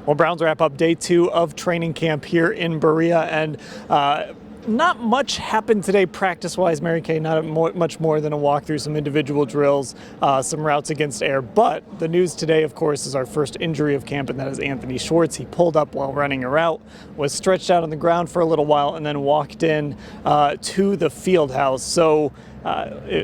Well, Browns wrap up day 2 of training camp here in Berea, and not much happened today practice-wise, Mary Kay. Not much more than a walk through some individual drills, some routes against air. But the news today, of course, is our first injury of camp, and that is Anthony Schwartz. He pulled up while running a route, was stretched out on the ground for a little while, and then walked in to the field house. So,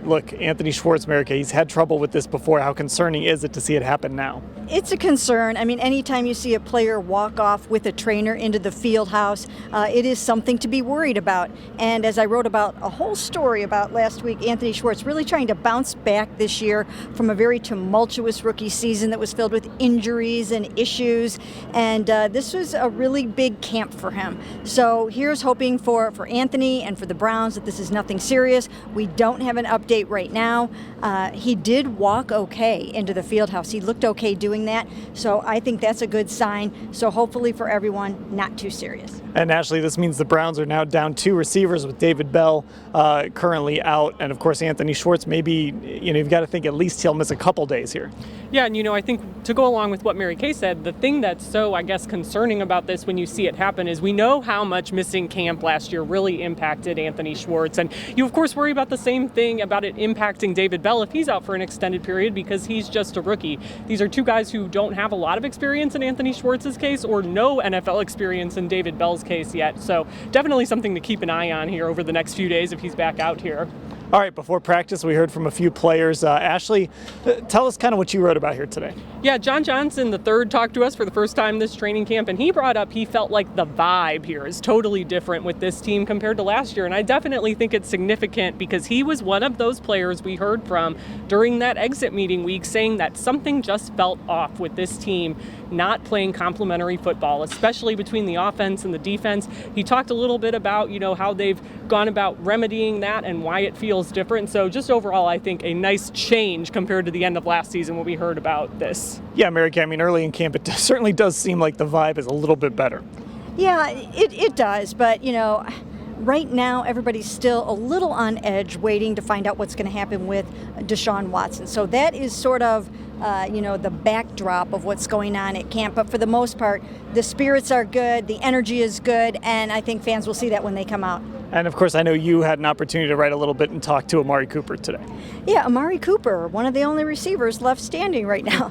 look, Anthony Schwartz, Mary Kay, he's had trouble with this before. How concerning is it to see it happen now? It's a concern. I mean, anytime you see a player walk off with a trainer into the field house, it is something to be worried about. And as I wrote about a whole story about last week, Anthony Schwartz really trying to bounce back this year from a very tumultuous rookie season that was filled with injuries and issues. And this was a really big camp for him. So here's hoping for Anthony and for the Browns that this is nothing serious. We don't have an update right now. He did walk okay into the field house. He looked okay doing that. So I think that's a good sign. So hopefully for everyone, not too serious. And Ashley, this means the Browns are now down 2 receivers with David Bell currently out. And of course, Anthony Schwartz, maybe, you've got to think at least he'll miss a couple days here. Yeah, and I think to go along with what Mary Kay said, the thing that's so, concerning about this when you see it happen is we know how much missing camp last year really impacted Anthony Schwartz. And you, of course, worry about the same thing about it impacting David Bell if he's out for an extended period because he's just a rookie. These are two guys who don't have a lot of experience in Anthony Schwartz's case or no NFL experience in David Bell's case yet. So definitely something to keep an eye on here over the next few days if he's back out here. All right, before practice, we heard from a few players. Ashley, tell us kind of what you wrote about here today. Yeah, John Johnson III talked to us for the first time this training camp, and he brought up he felt like the vibe here is totally different with this team compared to last year. And I definitely think it's significant because he was one of those players we heard from during that exit meeting week saying that something just felt off with this team not playing complementary football, especially between the offense and the defense. He talked a little bit about, how they've gone about remedying that and why it feels different. So just overall, I think a nice change compared to the end of last season when we heard about this. Yeah, Mary Kay, early in camp, it certainly does seem like the vibe is a little bit better. Yeah, it does. But, right now, everybody's still a little on edge waiting to find out what's going to happen with Deshaun Watson. So that is sort of, the backdrop of what's going on at camp. But for the most part, the spirits are good, the energy is good, and I think fans will see that when they come out. And of course, I know you had an opportunity to write a little bit and talk to Amari Cooper today. Yeah, Amari Cooper, one of the only receivers left standing right now.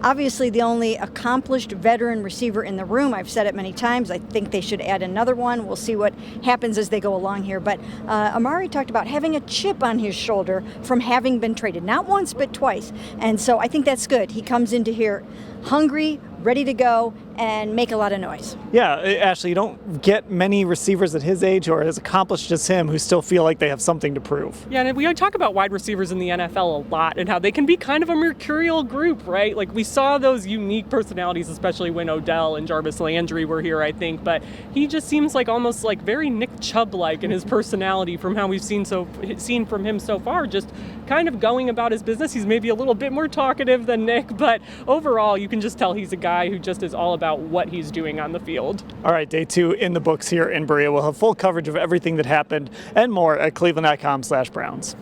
Obviously, the only accomplished veteran receiver in the room. I've said it many times. I think they should add another one. We'll see what happens as they go along here. But Amari talked about having a chip on his shoulder from having been traded. Not once, but twice. And so I think that's good. He comes into here hungry, ready to go, and make a lot of noise. Yeah, Ashley, you don't get many receivers at his age or as accomplished as him who still feel like they have something to prove. Yeah, and we talk about wide receivers in the NFL a lot and how they can be kind of a mercurial group, right? Like we saw those unique personalities, especially when Odell and Jarvis Landry were here, I think, but he just seems like almost like very Nick Chubb-like in his personality from how we've seen from him so far, just kind of going about his business. He's maybe a little bit more talkative than Nick, but overall you can just tell he's a guy who just is all about what he's doing on the field. All right, day 2 in the books here in Berea. We'll have full coverage of everything that happened and more at cleveland.com/Browns.